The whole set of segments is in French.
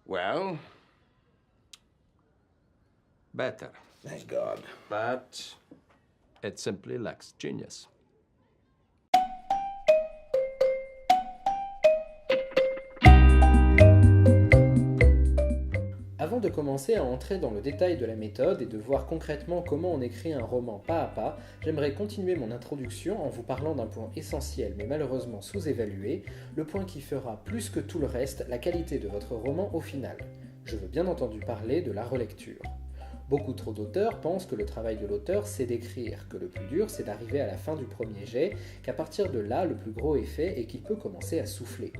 Well, better. Thank God. But it simply lacks genius. Avant de commencer à entrer dans le détail de la méthode et de voir concrètement comment on écrit un roman pas à pas, j'aimerais continuer mon introduction en vous parlant d'un point essentiel mais malheureusement sous-évalué, le point qui fera plus que tout le reste la qualité de votre roman au final. Je veux bien entendu parler de la relecture. Beaucoup trop d'auteurs pensent que le travail de l'auteur c'est d'écrire, que le plus dur c'est d'arriver à la fin du premier jet, qu'à partir de là le plus gros est fait et qu'il peut commencer à souffler.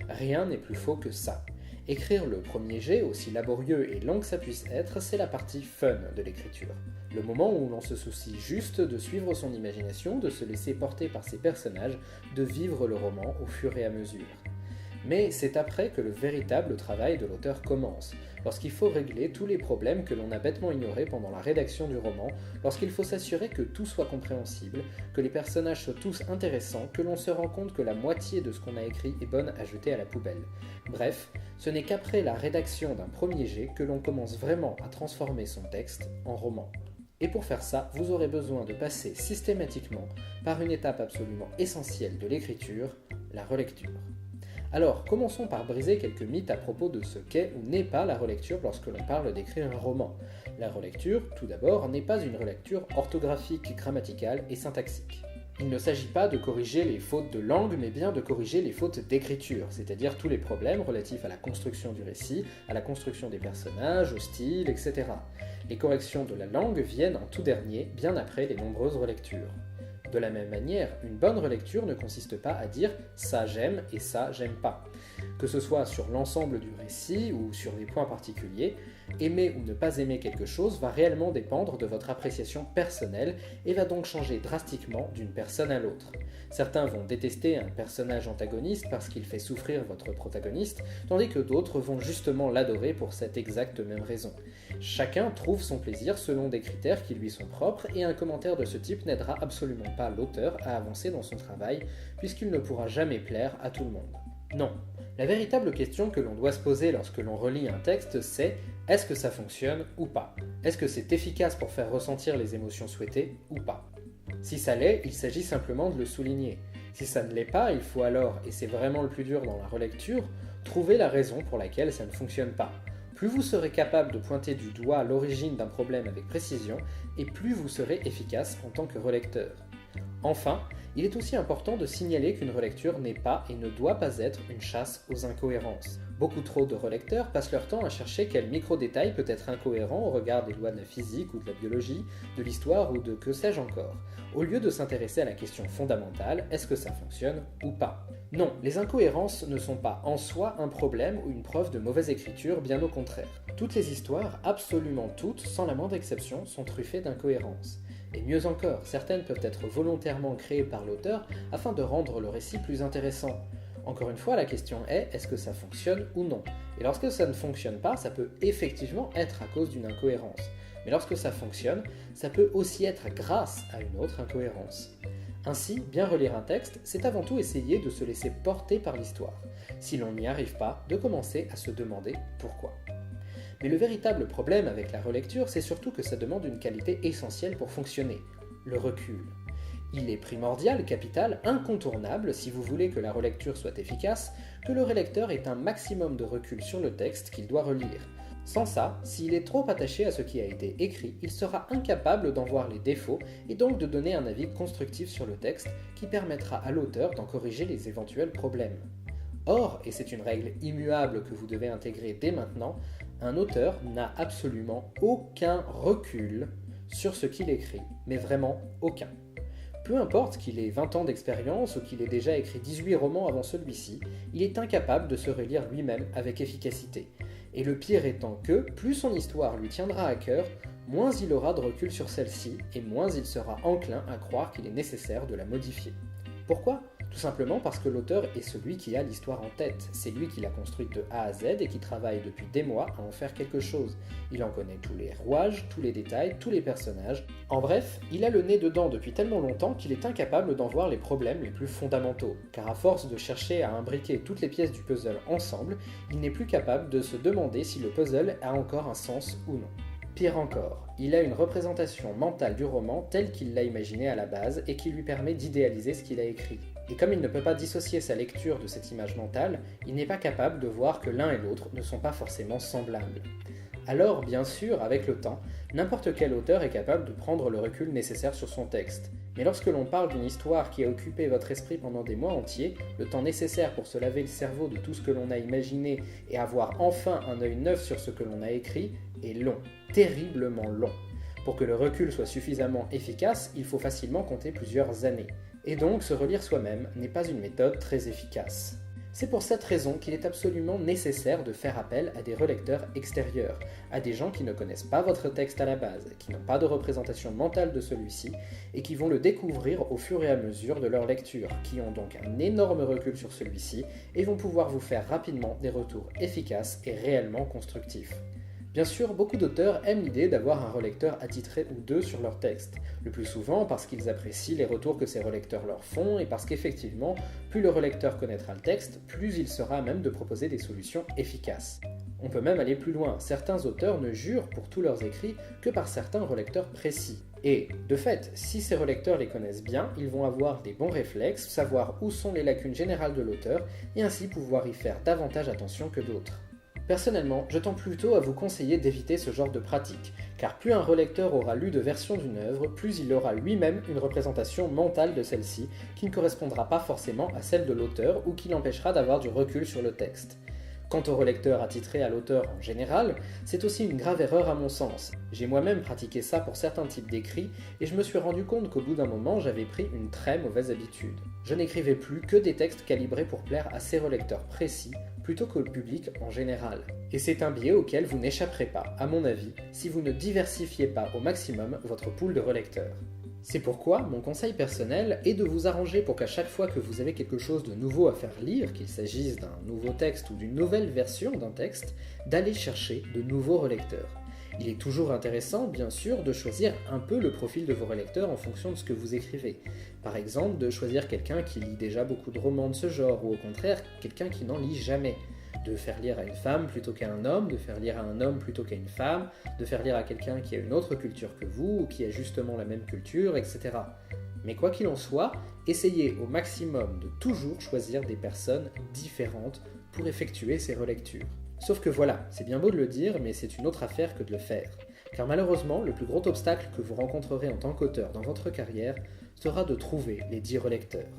Rien n'est plus faux que ça. Écrire le premier jet, aussi laborieux et long que ça puisse être, c'est la partie fun de l'écriture. Le moment où l'on se soucie juste de suivre son imagination, de se laisser porter par ses personnages, de vivre le roman au fur et à mesure. Mais c'est après que le véritable travail de l'auteur commence, lorsqu'il faut régler tous les problèmes que l'on a bêtement ignorés pendant la rédaction du roman, lorsqu'il faut s'assurer que tout soit compréhensible, que les personnages soient tous intéressants, que l'on se rend compte que la moitié de ce qu'on a écrit est bonne à jeter à la poubelle. Bref, ce n'est qu'après la rédaction d'un premier jet que l'on commence vraiment à transformer son texte en roman. Et pour faire ça, vous aurez besoin de passer systématiquement par une étape absolument essentielle de l'écriture, la relecture. Alors, commençons par briser quelques mythes à propos de ce qu'est ou n'est pas la relecture lorsque l'on parle d'écrire un roman. La relecture, tout d'abord, n'est pas une relecture orthographique, grammaticale et syntaxique. Il ne s'agit pas de corriger les fautes de langue, mais bien de corriger les fautes d'écriture, c'est-à-dire tous les problèmes relatifs à la construction du récit, à la construction des personnages, au style, etc. Les corrections de la langue viennent en tout dernier, bien après les nombreuses relectures. De la même manière, une bonne relecture ne consiste pas à dire « ça j'aime » et « ça j'aime pas ». Que ce soit sur l'ensemble du récit ou sur des points particuliers, aimer ou ne pas aimer quelque chose va réellement dépendre de votre appréciation personnelle et va donc changer drastiquement d'une personne à l'autre. Certains vont détester un personnage antagoniste parce qu'il fait souffrir votre protagoniste, tandis que d'autres vont justement l'adorer pour cette exacte même raison. Chacun trouve son plaisir selon des critères qui lui sont propres et un commentaire de ce type n'aidera absolument pas l'auteur à avancer dans son travail puisqu'il ne pourra jamais plaire à tout le monde. Non, la véritable question que l'on doit se poser lorsque l'on relit un texte c'est est-ce que ça fonctionne ou pas? Est-ce que c'est efficace pour faire ressentir les émotions souhaitées ou pas? Si ça l'est, il s'agit simplement de le souligner. Si ça ne l'est pas, il faut alors, et c'est vraiment le plus dur dans la relecture, trouver la raison pour laquelle ça ne fonctionne pas. Plus vous serez capable de pointer du doigt l'origine d'un problème avec précision, et plus vous serez efficace en tant que relecteur. Enfin, il est aussi important de signaler qu'une relecture n'est pas et ne doit pas être une chasse aux incohérences. Beaucoup trop de relecteurs passent leur temps à chercher quel micro-détail peut être incohérent au regard des lois de la physique ou de la biologie, de l'histoire ou de que sais-je encore, au lieu de s'intéresser à la question fondamentale, est-ce que ça fonctionne ou pas? Non, les incohérences ne sont pas en soi un problème ou une preuve de mauvaise écriture, bien au contraire. Toutes les histoires, absolument toutes, sans la moindre exception, sont truffées d'incohérences. Et mieux encore, certaines peuvent être volontairement créées par l'auteur afin de rendre le récit plus intéressant. Encore une fois, la question est-ce que ça fonctionne ou non? Et lorsque ça ne fonctionne pas, ça peut effectivement être à cause d'une incohérence. Mais lorsque ça fonctionne, ça peut aussi être grâce à une autre incohérence. Ainsi, bien relire un texte, c'est avant tout essayer de se laisser porter par l'histoire. Si l'on n'y arrive pas, de commencer à se demander pourquoi. Mais le véritable problème avec la relecture, c'est surtout que ça demande une qualité essentielle pour fonctionner, le recul. Il est primordial, capital, incontournable, si vous voulez que la relecture soit efficace, que le relecteur ait un maximum de recul sur le texte qu'il doit relire. Sans ça, s'il est trop attaché à ce qui a été écrit, il sera incapable d'en voir les défauts et donc de donner un avis constructif sur le texte qui permettra à l'auteur d'en corriger les éventuels problèmes. Or, et c'est une règle immuable que vous devez intégrer dès maintenant, un auteur n'a absolument aucun recul sur ce qu'il écrit, mais vraiment aucun. Peu importe qu'il ait 20 ans d'expérience ou qu'il ait déjà écrit 18 romans avant celui-ci, il est incapable de se relire lui-même avec efficacité. Et le pire étant que, plus son histoire lui tiendra à cœur, moins il aura de recul sur celle-ci et moins il sera enclin à croire qu'il est nécessaire de la modifier. Pourquoi ? Tout simplement parce que l'auteur est celui qui a l'histoire en tête. C'est lui qui l'a construite de A à Z et qui travaille depuis des mois à en faire quelque chose. Il en connaît tous les rouages, tous les détails, tous les personnages. En bref, il a le nez dedans depuis tellement longtemps qu'il est incapable d'en voir les problèmes les plus fondamentaux. Car à force de chercher à imbriquer toutes les pièces du puzzle ensemble, il n'est plus capable de se demander si le puzzle a encore un sens ou non. Pire encore, il a une représentation mentale du roman telle qu'il l'a imaginé à la base et qui lui permet d'idéaliser ce qu'il a écrit. Et comme il ne peut pas dissocier sa lecture de cette image mentale, il n'est pas capable de voir que l'un et l'autre ne sont pas forcément semblables. Alors, bien sûr, avec le temps, n'importe quel auteur est capable de prendre le recul nécessaire sur son texte. Mais lorsque l'on parle d'une histoire qui a occupé votre esprit pendant des mois entiers, le temps nécessaire pour se laver le cerveau de tout ce que l'on a imaginé et avoir enfin un œil neuf sur ce que l'on a écrit est long, terriblement long. Pour que le recul soit suffisamment efficace, il faut facilement compter plusieurs années. Et donc, se relire soi-même n'est pas une méthode très efficace. C'est pour cette raison qu'il est absolument nécessaire de faire appel à des relecteurs extérieurs, à des gens qui ne connaissent pas votre texte à la base, qui n'ont pas de représentation mentale de celui-ci, et qui vont le découvrir au fur et à mesure de leur lecture, qui ont donc un énorme recul sur celui-ci, et vont pouvoir vous faire rapidement des retours efficaces et réellement constructifs. Bien sûr, beaucoup d'auteurs aiment l'idée d'avoir un relecteur attitré ou deux sur leur texte, le plus souvent parce qu'ils apprécient les retours que ces relecteurs leur font et parce qu'effectivement, plus le relecteur connaîtra le texte, plus il sera à même de proposer des solutions efficaces. On peut même aller plus loin, certains auteurs ne jurent pour tous leurs écrits que par certains relecteurs précis. Et, de fait, si ces relecteurs les connaissent bien, ils vont avoir des bons réflexes, savoir où sont les lacunes générales de l'auteur et ainsi pouvoir y faire davantage attention que d'autres. Personnellement, je tends plutôt à vous conseiller d'éviter ce genre de pratique, car plus un relecteur aura lu de versions d'une œuvre, plus il aura lui-même une représentation mentale de celle-ci, qui ne correspondra pas forcément à celle de l'auteur ou qui l'empêchera d'avoir du recul sur le texte. Quant au relecteur attitré à l'auteur en général, c'est aussi une grave erreur à mon sens. J'ai moi-même pratiqué ça pour certains types d'écrits et je me suis rendu compte qu'au bout d'un moment j'avais pris une très mauvaise habitude. Je n'écrivais plus que des textes calibrés pour plaire à ces relecteurs précis plutôt qu'au public en général. Et c'est un biais auquel vous n'échapperez pas, à mon avis, si vous ne diversifiez pas au maximum votre pool de relecteurs. C'est pourquoi mon conseil personnel est de vous arranger pour qu'à chaque fois que vous avez quelque chose de nouveau à faire lire, qu'il s'agisse d'un nouveau texte ou d'une nouvelle version d'un texte, d'aller chercher de nouveaux relecteurs. Il est toujours intéressant, bien sûr, de choisir un peu le profil de vos relecteurs en fonction de ce que vous écrivez. Par exemple, de choisir quelqu'un qui lit déjà beaucoup de romans de ce genre, ou au contraire, quelqu'un qui n'en lit jamais. De faire lire à une femme plutôt qu'à un homme, de faire lire à un homme plutôt qu'à une femme, de faire lire à quelqu'un qui a une autre culture que vous, ou qui a justement la même culture, etc. Mais quoi qu'il en soit, essayez au maximum de toujours choisir des personnes différentes pour effectuer ces relectures. Sauf que voilà, c'est bien beau de le dire, mais c'est une autre affaire que de le faire. Car malheureusement, le plus gros obstacle que vous rencontrerez en tant qu'auteur dans votre carrière sera de trouver les 10 relecteurs.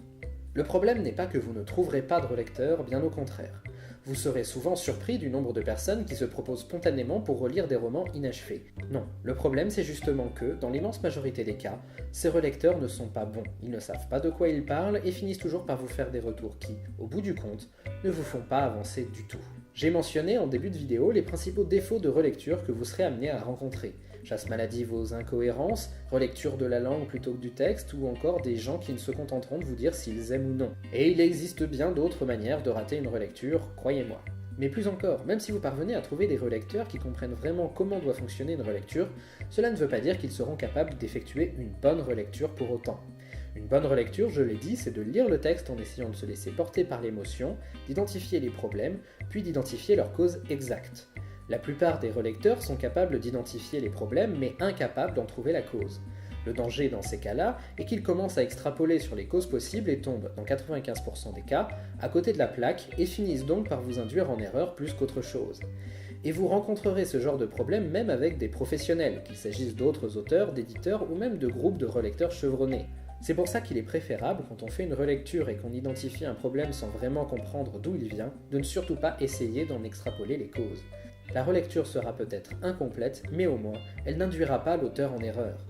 Le problème n'est pas que vous ne trouverez pas de relecteurs, bien au contraire. Vous serez souvent surpris du nombre de personnes qui se proposent spontanément pour relire des romans inachevés. Non, le problème c'est justement que, dans l'immense majorité des cas, ces relecteurs ne sont pas bons, ils ne savent pas de quoi ils parlent et finissent toujours par vous faire des retours qui, au bout du compte, ne vous font pas avancer du tout. J'ai mentionné en début de vidéo les principaux défauts de relecture que vous serez amené à rencontrer. Chasse maladive aux incohérences, relecture de la langue plutôt que du texte, ou encore des gens qui ne se contenteront de vous dire s'ils aiment ou non. Et il existe bien d'autres manières de rater une relecture, croyez-moi. Mais plus encore, même si vous parvenez à trouver des relecteurs qui comprennent vraiment comment doit fonctionner une relecture, cela ne veut pas dire qu'ils seront capables d'effectuer une bonne relecture pour autant. Une bonne relecture, je l'ai dit, c'est de lire le texte en essayant de se laisser porter par l'émotion, d'identifier les problèmes, puis d'identifier leurs causes exactes. La plupart des relecteurs sont capables d'identifier les problèmes, mais incapables d'en trouver la cause. Le danger dans ces cas-là est qu'ils commencent à extrapoler sur les causes possibles et tombent, dans 95% des cas, à côté de la plaque et finissent donc par vous induire en erreur plus qu'autre chose. Et vous rencontrerez ce genre de problème même avec des professionnels, qu'il s'agisse d'autres auteurs, d'éditeurs ou même de groupes de relecteurs chevronnés. C'est pour ça qu'il est préférable, quand on fait une relecture et qu'on identifie un problème sans vraiment comprendre d'où il vient, de ne surtout pas essayer d'en extrapoler les causes. La relecture sera peut-être incomplète, mais au moins, elle n'induira pas l'auteur en erreur.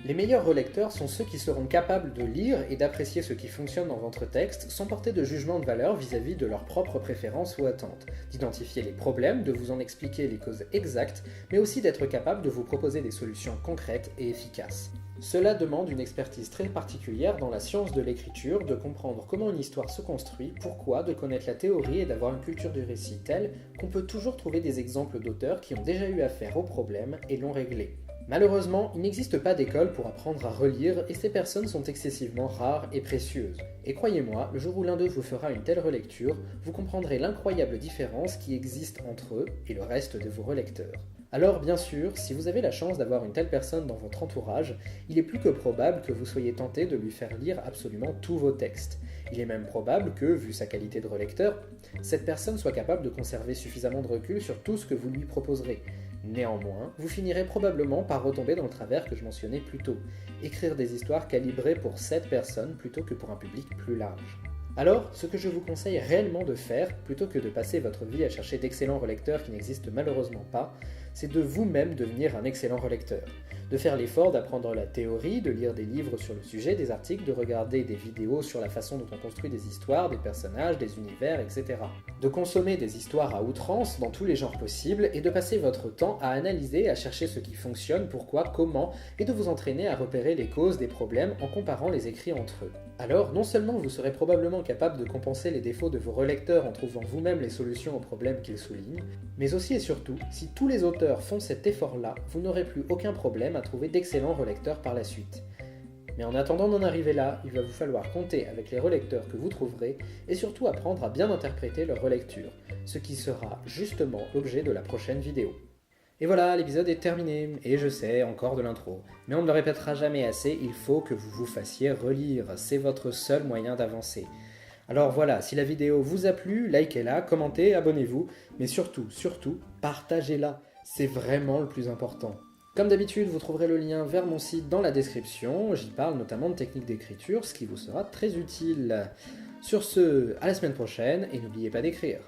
Les meilleurs relecteurs sont ceux qui seront capables de lire et d'apprécier ce qui fonctionne dans votre texte sans porter de jugement de valeur vis-à-vis de leurs propres préférences ou attentes, d'identifier les problèmes, de vous en expliquer les causes exactes, mais aussi d'être capable de vous proposer des solutions concrètes et efficaces. Cela demande une expertise très particulière dans la science de l'écriture, de comprendre comment une histoire se construit, pourquoi, de connaître la théorie et d'avoir une culture du récit telle qu'on peut toujours trouver des exemples d'auteurs qui ont déjà eu affaire au problème et l'ont réglé. Malheureusement, il n'existe pas d'école pour apprendre à relire et ces personnes sont excessivement rares et précieuses. Et croyez-moi, le jour où l'un d'eux vous fera une telle relecture, vous comprendrez l'incroyable différence qui existe entre eux et le reste de vos relecteurs. Alors bien sûr, si vous avez la chance d'avoir une telle personne dans votre entourage, il est plus que probable que vous soyez tenté de lui faire lire absolument tous vos textes. Il est même probable que, vu sa qualité de relecteur, cette personne soit capable de conserver suffisamment de recul sur tout ce que vous lui proposerez. Néanmoins, vous finirez probablement par retomber dans le travers que je mentionnais plus tôt, écrire des histoires calibrées pour cette personne plutôt que pour un public plus large. Alors, ce que je vous conseille réellement de faire, plutôt que de passer votre vie à chercher d'excellents relecteurs qui n'existent malheureusement pas, c'est de vous-même devenir un excellent relecteur. De faire l'effort d'apprendre la théorie, de lire des livres sur le sujet, des articles, de regarder des vidéos sur la façon dont on construit des histoires, des personnages, des univers, etc. De consommer des histoires à outrance dans tous les genres possibles et de passer votre temps à analyser, à chercher ce qui fonctionne, pourquoi, comment, et de vous entraîner à repérer les causes des problèmes en comparant les écrits entre eux. Alors, non seulement vous serez probablement capable de compenser les défauts de vos relecteurs en trouvant vous-même les solutions aux problèmes qu'ils soulignent, mais aussi et surtout, si tous les auteurs font cet effort-là, vous n'aurez plus aucun problème à trouver d'excellents relecteurs par la suite. Mais en attendant d'en arriver là, il va vous falloir compter avec les relecteurs que vous trouverez et surtout apprendre à bien interpréter leur relecture, ce qui sera justement l'objet de la prochaine vidéo. Et voilà, l'épisode est terminé, et je sais, encore de l'intro. Mais on ne le répétera jamais assez, il faut que vous vous fassiez relire, c'est votre seul moyen d'avancer. Alors voilà, si la vidéo vous a plu, likez-la, commentez, abonnez-vous, mais surtout, partagez-la, c'est vraiment le plus important. Comme d'habitude, vous trouverez le lien vers mon site dans la description, j'y parle notamment de techniques d'écriture, ce qui vous sera très utile. Sur ce, à la semaine prochaine, et n'oubliez pas d'écrire.